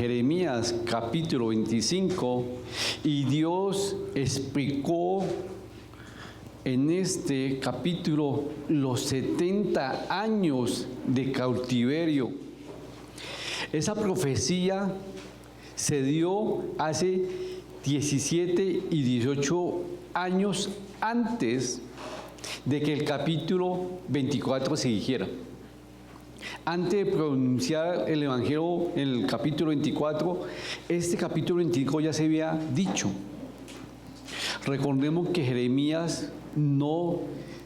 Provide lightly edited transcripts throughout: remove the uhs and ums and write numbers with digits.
Jeremías capítulo 25 y Dios explicó en este capítulo los 70 años de cautiverio. Esa profecía se dio hace 17 y 18 años antes de que el capítulo 24 se dijera. Antes de pronunciar el Evangelio en el capítulo 24, este capítulo 25 ya se había dicho. Recordemos que Jeremías no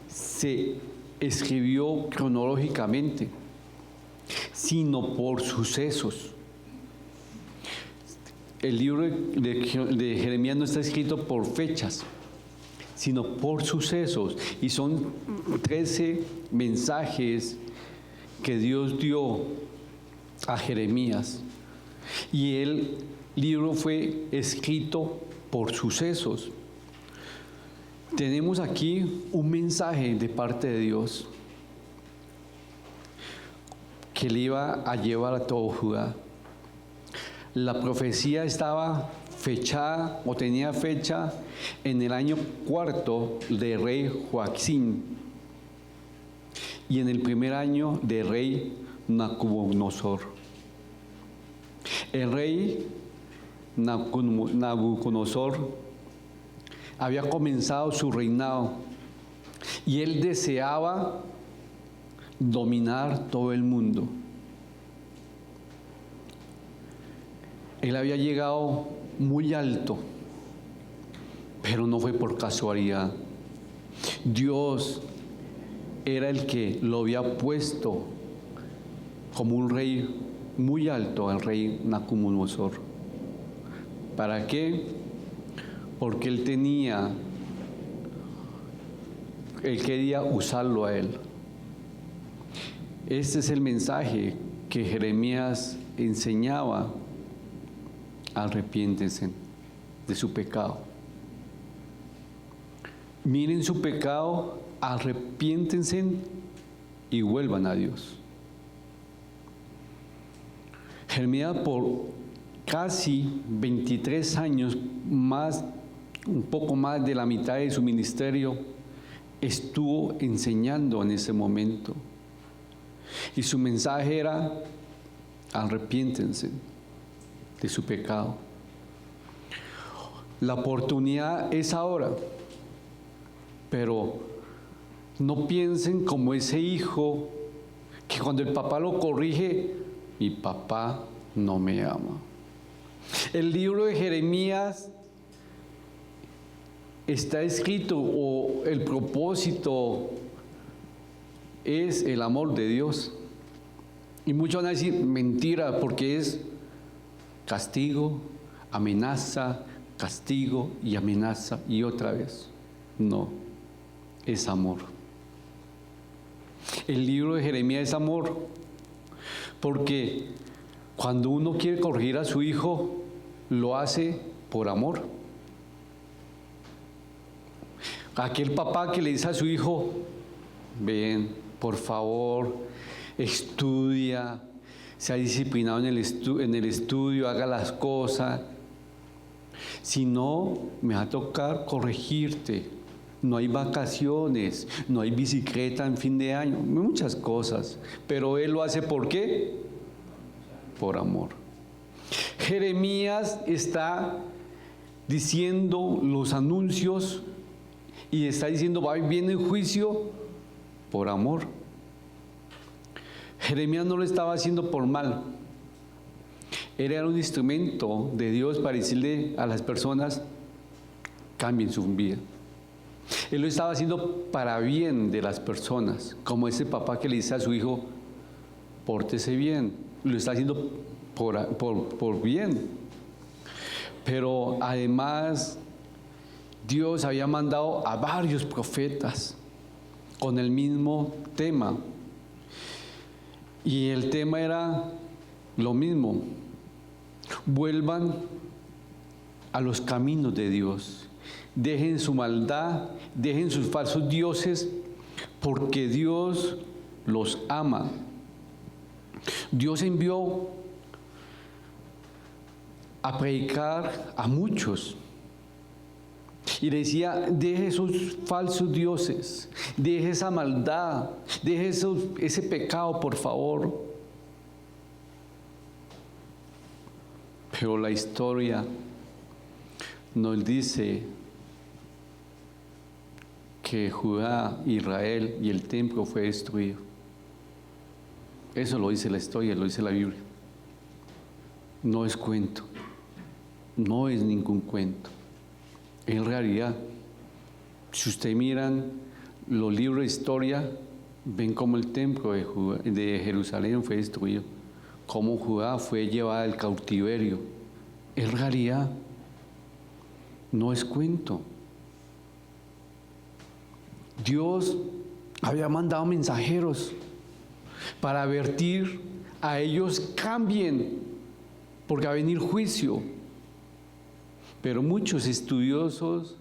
se escribió cronológicamente, sino por sucesos. El libro de Jeremías no está escrito por fechas, sino por sucesos. Y son 13 mensajes que Dios dio a Jeremías. Y el libro fue escrito por sucesos. Tenemos aquí un mensaje de parte de Dios que le iba a llevar a todo Judá. La profecía estaba fechada o tenía fecha en el año 4 del rey Joacim y en el primer año del rey Nabucodonosor. El rey Nabucodonosor había comenzado su reinado y él deseaba dominar todo el mundo. Él había llegado muy alto, pero no fue por casualidad. Dios era el que lo había puesto como un rey muy alto, el rey Nabucodonosor. ¿Para qué? Porque él quería usarlo a él. Este es el mensaje que Jeremías enseñaba: arrepiéntense de su pecado. Miren su pecado, arrepiéntense y vuelvan a Dios. Jeremías por casi 23 años más, un poco más de la mitad de su ministerio, estuvo enseñando en ese momento. Y su mensaje era: arrepiéntense de su pecado. La oportunidad es ahora, pero no piensen como ese hijo que cuando el papá lo corrige, mi papá no me ama. El libro de Jeremías está escrito, o el propósito es el amor de Dios. Y muchos van a decir mentira, porque es castigo, amenaza, castigo y amenaza y otra vez. No, es amor. El libro de Jeremías es amor, porque cuando uno quiere corregir a su hijo, lo hace por amor. Aquel papá que le dice a su hijo: ven, por favor, estudia, sea disciplinado en el estudio, haga las cosas. Si no, me va a tocar corregirte. No hay vacaciones, no hay bicicleta en fin de año, muchas cosas. Pero él lo hace ¿por qué? Por amor. Jeremías está diciendo los anuncios y está diciendo: va bien el juicio por amor. Jeremías no lo estaba haciendo por mal. Él era un instrumento de Dios para decirle a las personas: cambien su vida. Él lo estaba haciendo para bien de las personas, como ese papá que le dice a su hijo: pórtese bien. Lo está haciendo por bien. Pero además, Dios había mandado a varios profetas con el mismo tema. Y el tema era lo mismo: vuelvan a los caminos de Dios. Dejen su maldad, dejen sus falsos dioses, porque Dios los ama. Dios envió a predicar a muchos. Y le decía, deje esos falsos dioses, deje esa maldad, deje ese pecado, por favor. Pero la historia nos dice que Judá, Israel y el templo fue destruido. Eso lo dice la historia, lo dice la Biblia. No es cuento, no es ningún cuento. En realidad, si ustedes miran los libros de historia, ven cómo el templo de Jerusalén fue destruido, cómo Judá fue llevada al cautiverio. En realidad, no es cuento. Dios había mandado mensajeros para advertir a ellos, cambien, porque va a venir juicio. Pero muchos estudiosos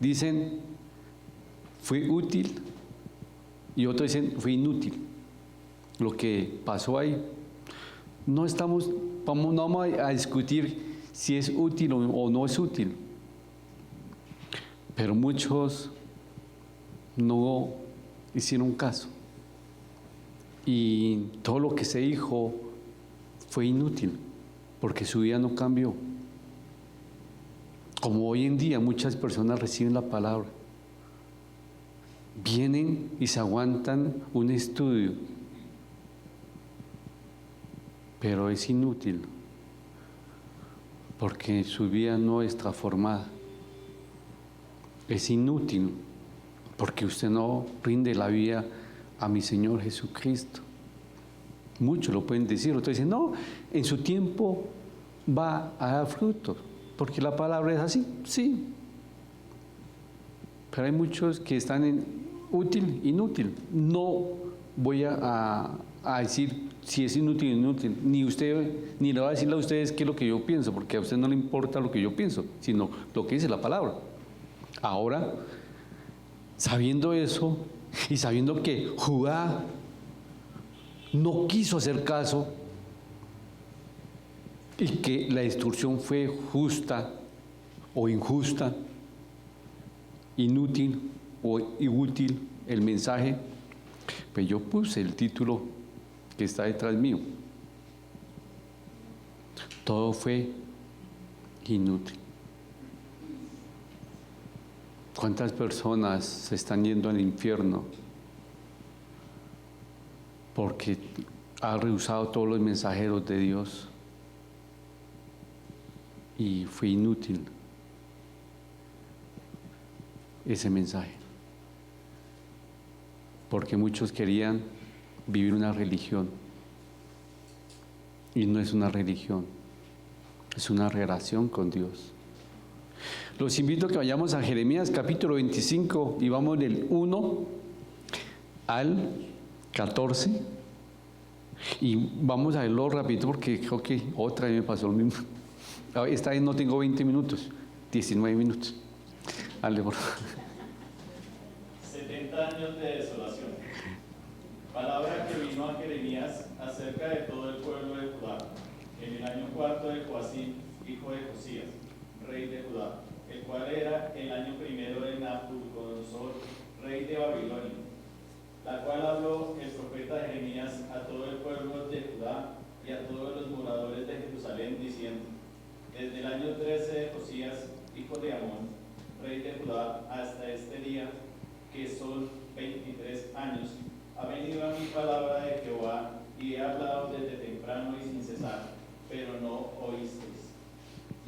dicen, fue útil, y otros dicen, fue inútil lo que pasó ahí. No vamos a discutir si es útil o no es útil, pero muchos no hicieron caso. Y todo lo que se dijo fue inútil, porque su vida no cambió. Como hoy en día muchas personas reciben la palabra, vienen y se aguantan un estudio, pero es inútil, porque su vida no es transformada. Es inútil, porque usted no rinde la vida a mi Señor Jesucristo. Muchos lo pueden decir, otros dicen, no, en su tiempo va a dar frutos, porque la palabra es así, sí. Pero hay muchos que están en útil, inútil. No voy a decir si es inútil o inútil, ni le voy a decirle a ustedes qué es lo que yo pienso, porque a usted no le importa lo que yo pienso, sino lo que dice la palabra. Ahora, sabiendo eso, y sabiendo que Judá no quiso hacer caso y que la destrucción fue justa o injusta, inútil o inútil el mensaje, pues yo puse el título que está detrás mío. Todo fue inútil. ¿Cuántas personas se están yendo al infierno porque han rehusado todos los mensajeros de Dios? Y fue inútil ese mensaje, porque muchos querían vivir una religión, y no es una religión, es una relación con Dios. Los invito a que vayamos a Jeremías capítulo 25 y vamos del 1 al 14 y vamos a verlo rápido porque creo que otra vez me pasó lo mismo. Esta vez no tengo 20 minutos, 19 minutos. Dale, por favor. 70 años de desolación. Palabra que vino a Jeremías acerca de todo el pueblo de Judá, en el año cuarto de Joacim, hijo de Josías, rey de Judá, el cual era el año primero de Nabucodonosor, rey de Babilonia, la cual habló el profeta Jeremías a todo el pueblo de Judá y a todos los moradores de Jerusalén, diciendo: desde el año 13 de Josías, hijo de Amón, rey de Judá, hasta este día, que son 23 años, ha venido a mi palabra de Jehová, y he hablado desde temprano y sin cesar, pero no oísteis.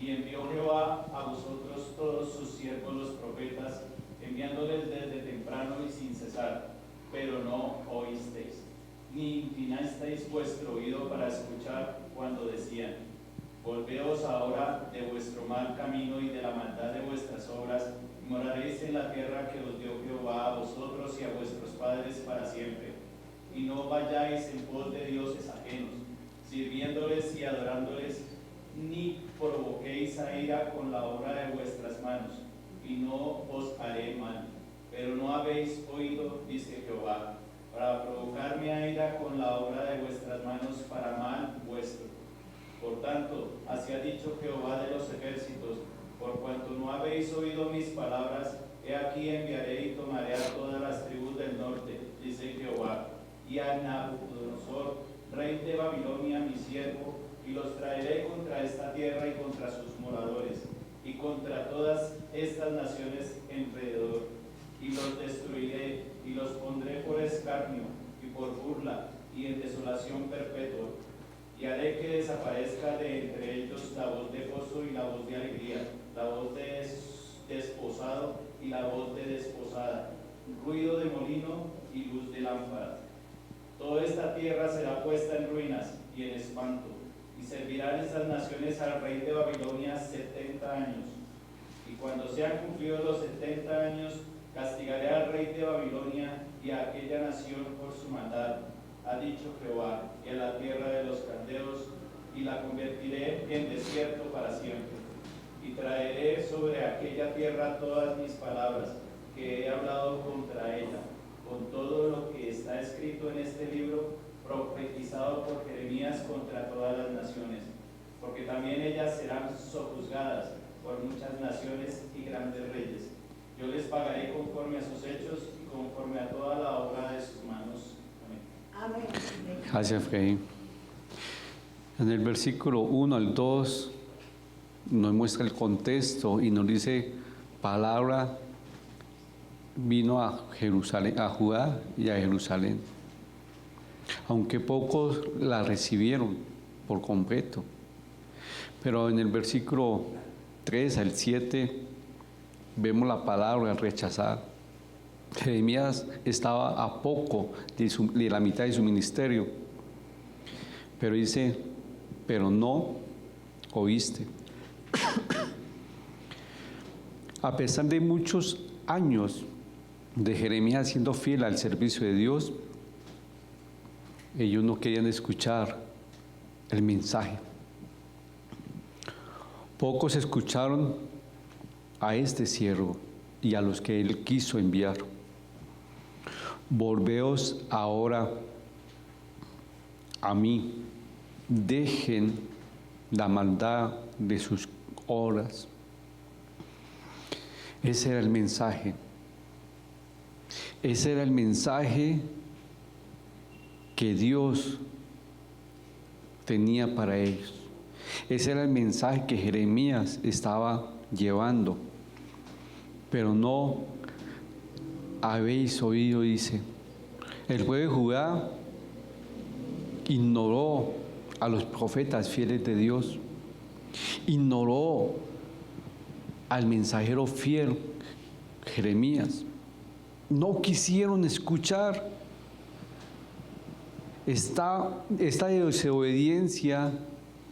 Y envió Jehová a vosotros todos sus siervos los profetas, enviándoles desde temprano y sin cesar, pero no oísteis, ni inclinasteis vuestro oído para escuchar cuando decían: volveos ahora de vuestro mal camino y de la maldad de vuestras obras, y moraréis en la tierra que os dio Jehová a vosotros y a vuestros padres para siempre. Y no vayáis en pos de dioses ajenos, sirviéndoles y adorándoles, ni provoquéis a ira con la obra de vuestras manos, y no os haré mal. Pero no habéis oído, dice Jehová, para provocarme a ira con la obra de vuestras manos para mal vuestro. Por tanto, así ha dicho Jehová de los ejércitos, por cuanto no habéis oído mis palabras, he aquí enviaré y tomaré a todas las tribus del norte, dice Jehová, y a Nabucodonosor, rey de Babilonia, mi siervo, y los traeré contra esta tierra y contra sus moradores, y contra todas estas naciones alrededor, y los destruiré, y los pondré por escarnio, y por burla, y en desolación perpetua. Y haré que desaparezca de entre ellos la voz de gozo y la voz de alegría, la voz de desposado y la voz de desposada, ruido de molino y luz de lámpara. Toda esta tierra será puesta en ruinas y en espanto, y servirán estas naciones al rey de Babilonia 70 años. Y cuando sean cumplidos los 70 años, castigaré al rey de Babilonia y a aquella nación por su maldad, ha dicho Jehová, y a la tierra de los caldeos, y la convertiré en desierto para siempre. Y traeré sobre aquella tierra todas mis palabras que he hablado contra ella, con todo lo que está escrito en este libro, profetizado por Jeremías contra todas las naciones, porque también ellas serán sojuzgadas por muchas naciones y grandes reyes. Yo les pagaré conforme a sus hechos y conforme a toda la obra de sus manos. Amén. Gracias, Freddy. En el versículo 1 al 2 nos muestra el contexto y nos dice, palabra vino a Jerusalén, a Judá y a Jerusalén. Aunque pocos la recibieron por completo. Pero en el versículo 3 al 7 vemos la palabra rechazada. Jeremías estaba a poco de la mitad de su ministerio, pero dice, pero no oíste. A pesar de muchos años de Jeremías siendo fiel al servicio de Dios, ellos no querían escuchar el mensaje. Pocos escucharon a este siervo y a los que él quiso enviar. Volveos ahora a mí, dejen la maldad de sus obras. Ese era el mensaje. Ese era el mensaje que Dios tenía para ellos. Ese era el mensaje que Jeremías estaba llevando. Pero no habéis oído, dice. El pueblo de Judá ignoró a los profetas fieles de Dios. Ignoró al mensajero fiel, Jeremías. No quisieron escuchar. Esta desobediencia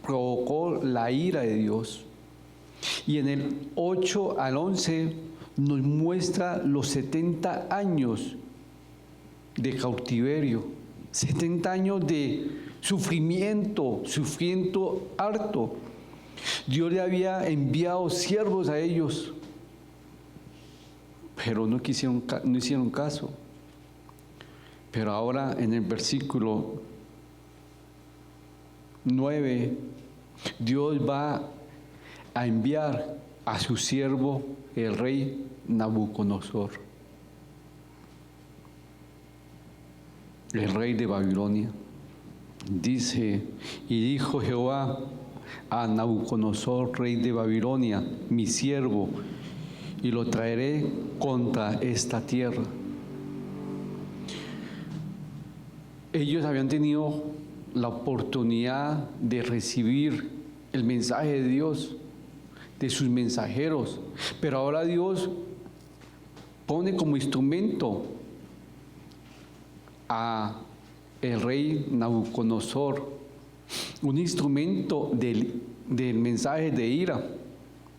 provocó la ira de Dios. Y en el 8 al 11 nos muestra los 70 años de cautiverio, 70 años de sufrimiento harto. Dios le había enviado siervos a ellos, pero no hicieron caso. Pero ahora en el versículo 9, Dios va a enviar a su siervo, el rey Nabucodonosor, el rey de Babilonia. Dice, y dijo Jehová a Nabucodonosor, rey de Babilonia, mi siervo, y lo traeré contra esta tierra. Ellos habían tenido la oportunidad de recibir el mensaje de Dios, de sus mensajeros, pero ahora Dios pone como instrumento a el rey Nabucodonosor, un instrumento del mensaje de ira.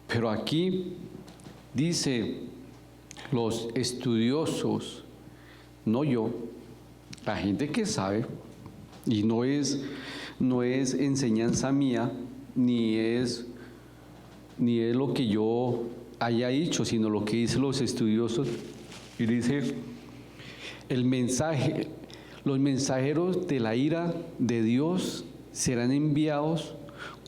Pero aquí dice los estudiosos, no yo, la gente que sabe, y no es enseñanza mía, ni es lo que yo haya dicho, sino lo que dicen los estudiosos. Y dice, los mensajeros de la ira de Dios serán enviados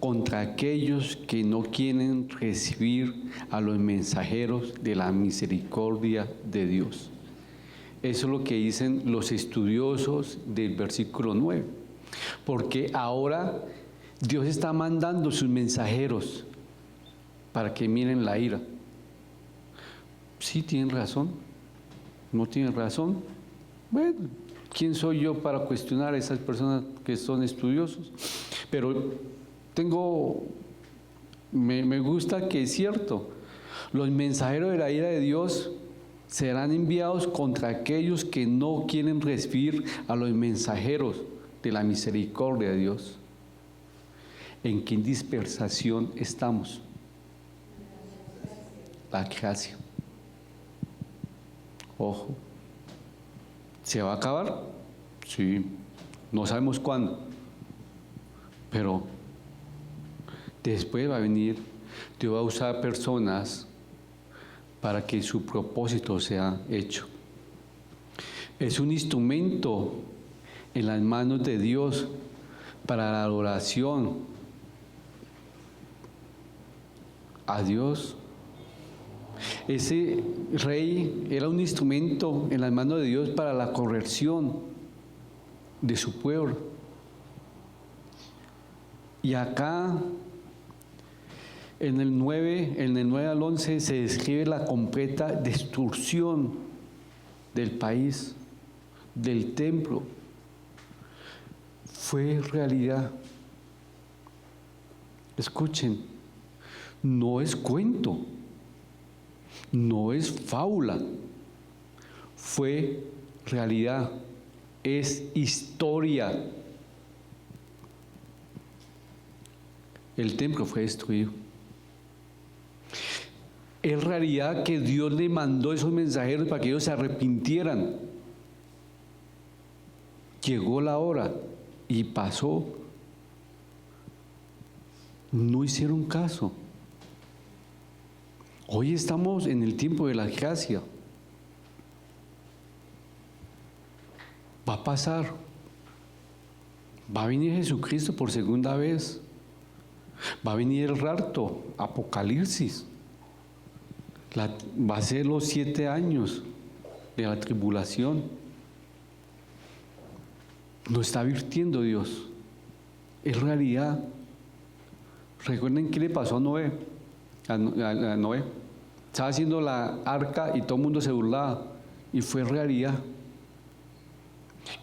contra aquellos que no quieren recibir a los mensajeros de la misericordia de Dios. Eso es lo que dicen los estudiosos del versículo 9. Porque ahora Dios está mandando sus mensajeros para que miren la ira. Sí, tienen razón. No tienen razón. Bueno, ¿quién soy yo para cuestionar a esas personas que son estudiosos? Pero me gusta que es cierto. Los mensajeros de la ira de Dios serán enviados contra aquellos que no quieren recibir a los mensajeros de la misericordia de Dios. ¿En qué dispersación estamos? La gracia. Ojo. ¿Se va a acabar? Sí. No sabemos cuándo. Pero después va a venir, Dios va a usar personas para que su propósito sea hecho. Es un instrumento en las manos de Dios para la adoración a Dios. Ese rey era un instrumento en las manos de Dios para la corrección de su pueblo. Y acá, en el 9 al 11, se describe la completa destrucción del país, del templo. Fue realidad. Escuchen, no es cuento, no es fábula, fue realidad, es historia. El templo fue destruido. Es realidad que Dios le mandó esos mensajeros para que ellos se arrepintieran. Llegó la hora y pasó. No hicieron caso. Hoy estamos en el tiempo de la gracia. Va a pasar. Va a venir Jesucristo por segunda vez. Va a venir el rapto, Apocalipsis. Va a ser los 7 años de la tribulación. Nos está advirtiendo Dios. Es realidad. Recuerden qué le pasó a Noé. A Noé. Estaba haciendo la arca y todo el mundo se burlaba. Y fue realidad.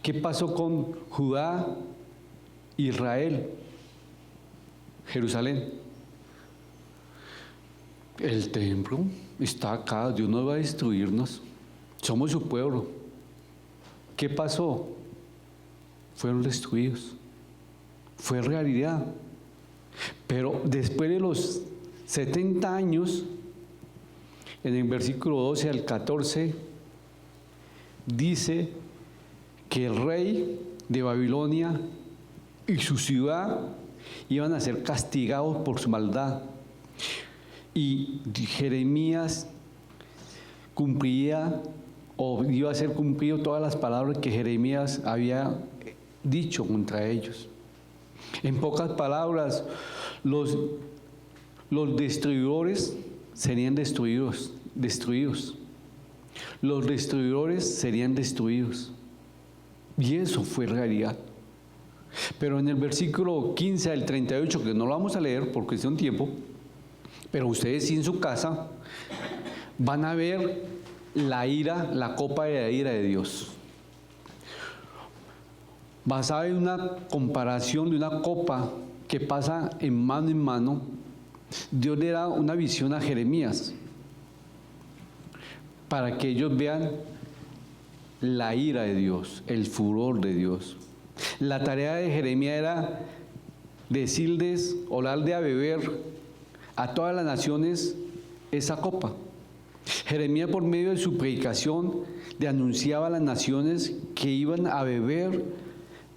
¿Qué pasó con Judá, Israel, Jerusalén? El templo está acá. Dios no va a destruirnos. Somos su pueblo. ¿Qué pasó? Fueron destruidos. Fue realidad. Pero después de los 70 años, en el versículo 12 al 14, dice que el rey de Babilonia y su ciudad iban a ser castigados por su maldad. Y Jeremías cumplía, o iba a ser cumplido todas las palabras que Jeremías había dicho contra ellos. En pocas palabras, los destruidores serían destruidos. Los destruidores serían destruidos. Y eso fue realidad. Pero en el versículo 15 al 38, que no lo vamos a leer por cuestión de tiempo, pero ustedes sí en su casa van a ver la ira, la copa de la ira de Dios. Basada en una comparación de una copa que pasa en mano, Dios le da una visión a Jeremías para que ellos vean la ira de Dios, el furor de Dios. La tarea de Jeremías era decirles o darle a beber a todas las naciones esa copa. Jeremías, por medio de su predicación, le anunciaba a las naciones que iban a beber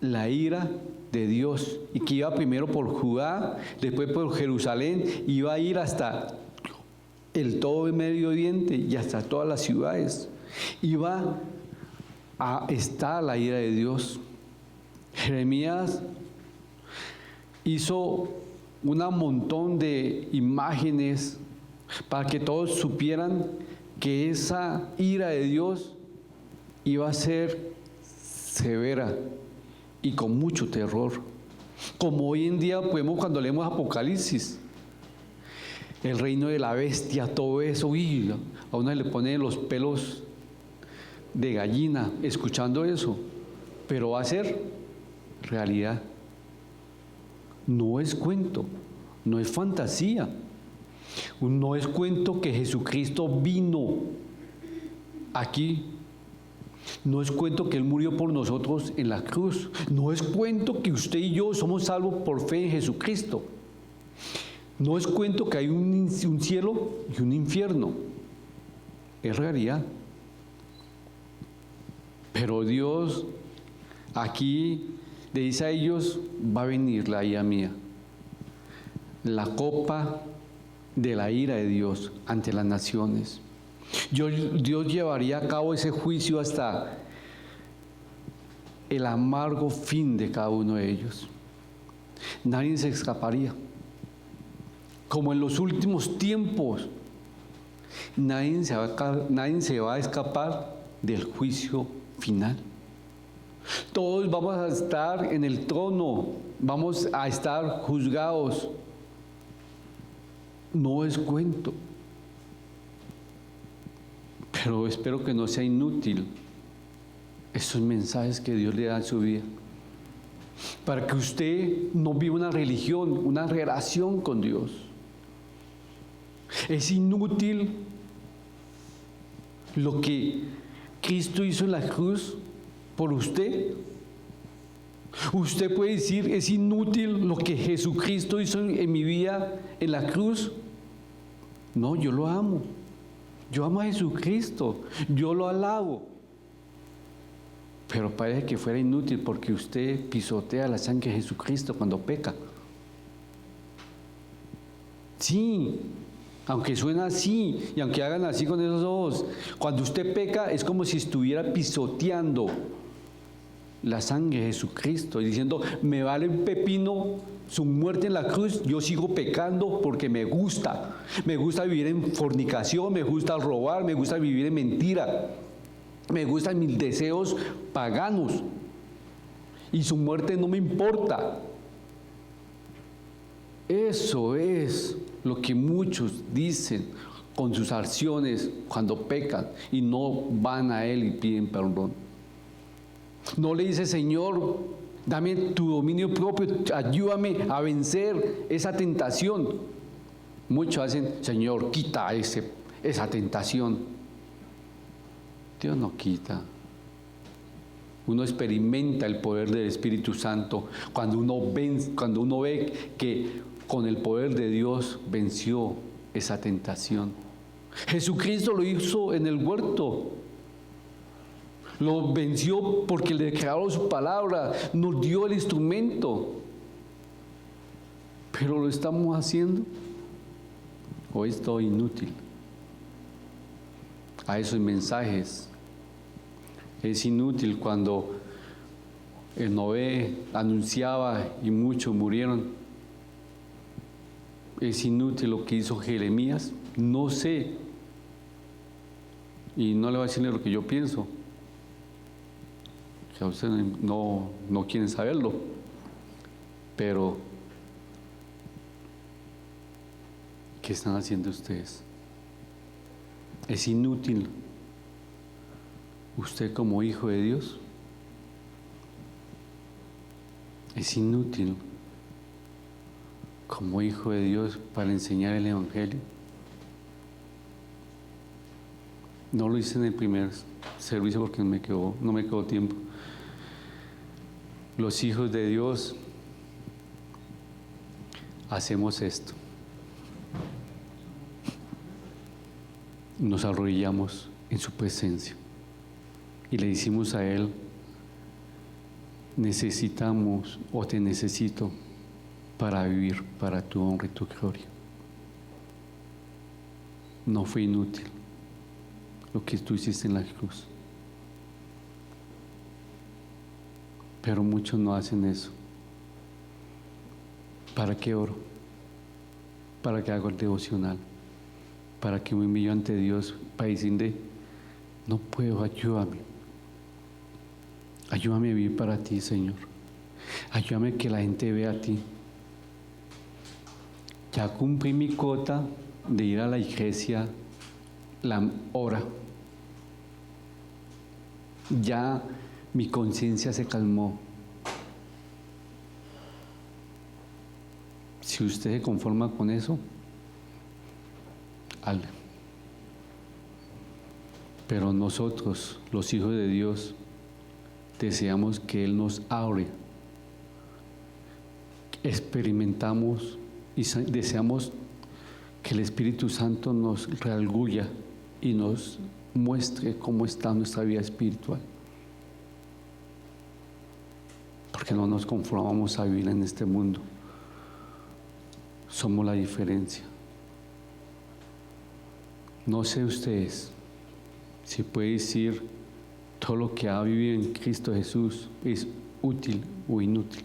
la ira de Dios y que iba primero por Judá, después por Jerusalén, iba a ir hasta el todo el Medio Oriente y hasta todas las ciudades. Iba a estar la ira de Dios. Jeremías hizo un montón de imágenes para que todos supieran que esa ira de Dios iba a ser severa y con mucho terror. Como hoy en día podemos, cuando leemos Apocalipsis, el reino de la bestia, todo eso, uy, a uno le pone los pelos de gallina escuchando eso, pero va a ser realidad. No es cuento, no es fantasía, no es cuento que Jesucristo vino aquí. No es cuento que Él murió por nosotros en la cruz. No es cuento que usted y yo somos salvos por fe en Jesucristo. No es cuento que hay un cielo y un infierno. Es realidad. Pero Dios aquí le dice a ellos, va a venir la ira mía. La copa de la ira de Dios ante las naciones. Dios llevaría a cabo ese juicio hasta el amargo fin de cada uno de ellos. Nadie se escaparía. Como en los últimos tiempos, nadie se va a escapar del juicio final. Todos vamos a estar en el trono, vamos a estar juzgados. No es cuento. Pero espero que no sea inútil esos mensajes que Dios le da en su vida. Para que usted no viva una religión, una relación con Dios. Es inútil lo que Cristo hizo en la cruz por usted. Usted puede decir, es inútil lo que Jesucristo hizo en mi vida en la cruz. No, yo lo amo. Yo amo a Jesucristo, yo lo alabo. Pero parece que fuera inútil porque usted pisotea la sangre de Jesucristo cuando peca. Sí, aunque suena así y aunque hagan así con esos ojos, cuando usted peca es como si estuviera pisoteando la sangre de Jesucristo y diciendo, me vale un pepino su muerte en la cruz, yo sigo pecando porque me gusta vivir en fornicación, me gusta robar, me gusta vivir en mentira, me gustan mis deseos paganos y su muerte no me importa. Eso es lo que muchos dicen con sus acciones cuando pecan y no van a Él y piden perdón. No le dice, Señor, dame tu dominio propio, ayúdame a vencer esa tentación. Muchos hacen, Señor, quita esa tentación. Dios no quita. Uno experimenta el poder del Espíritu Santo cuando uno ve que con el poder de Dios venció esa tentación. Jesucristo lo hizo en el huerto. Lo venció porque le declaró su palabra, nos dio el instrumento. Pero lo estamos haciendo. ¿O es todo inútil? A esos mensajes. Es inútil cuando el Noé anunciaba y muchos murieron. Es inútil lo que hizo Jeremías. No sé. Y no le voy a decirle lo que yo pienso. Que a ustedes no quieren saberlo, pero ¿qué están haciendo ustedes? Es inútil usted como hijo de Dios. Es inútil como hijo de Dios para enseñar el Evangelio. No lo hice en el primer servicio porque no me quedó tiempo. Los hijos de Dios hacemos esto. Nos arrodillamos en su presencia y le decimos a Él, necesitamos o te necesito para vivir para tu honra y tu gloria. No fue inútil lo que tú hiciste en la cruz. Pero muchos no hacen eso. ¿Para qué oro? para que haga el devocional, para que me humillo ante Dios, para decirle, no puedo, ayúdame. Ayúdame a vivir para ti, Señor. Ayúdame que la gente vea a ti. Ya cumplí mi cuota de ir a la iglesia la hora. Ya mi conciencia se calmó. Si usted se conforma con eso, hazlo. Pero nosotros, los hijos de Dios, deseamos que Él nos abre. Experimentamos y deseamos que el Espíritu Santo nos redarguya y nos muestre cómo está nuestra vida espiritual. Porque no nos conformamos a vivir en este mundo. Somos la diferencia. No sé ustedes si puede decir todo lo que ha vivido en Cristo Jesús es útil o inútil.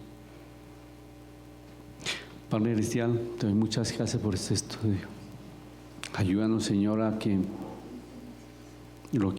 Padre Celestial, te doy muchas gracias por este estudio. Ayúdanos, Señor, a que lo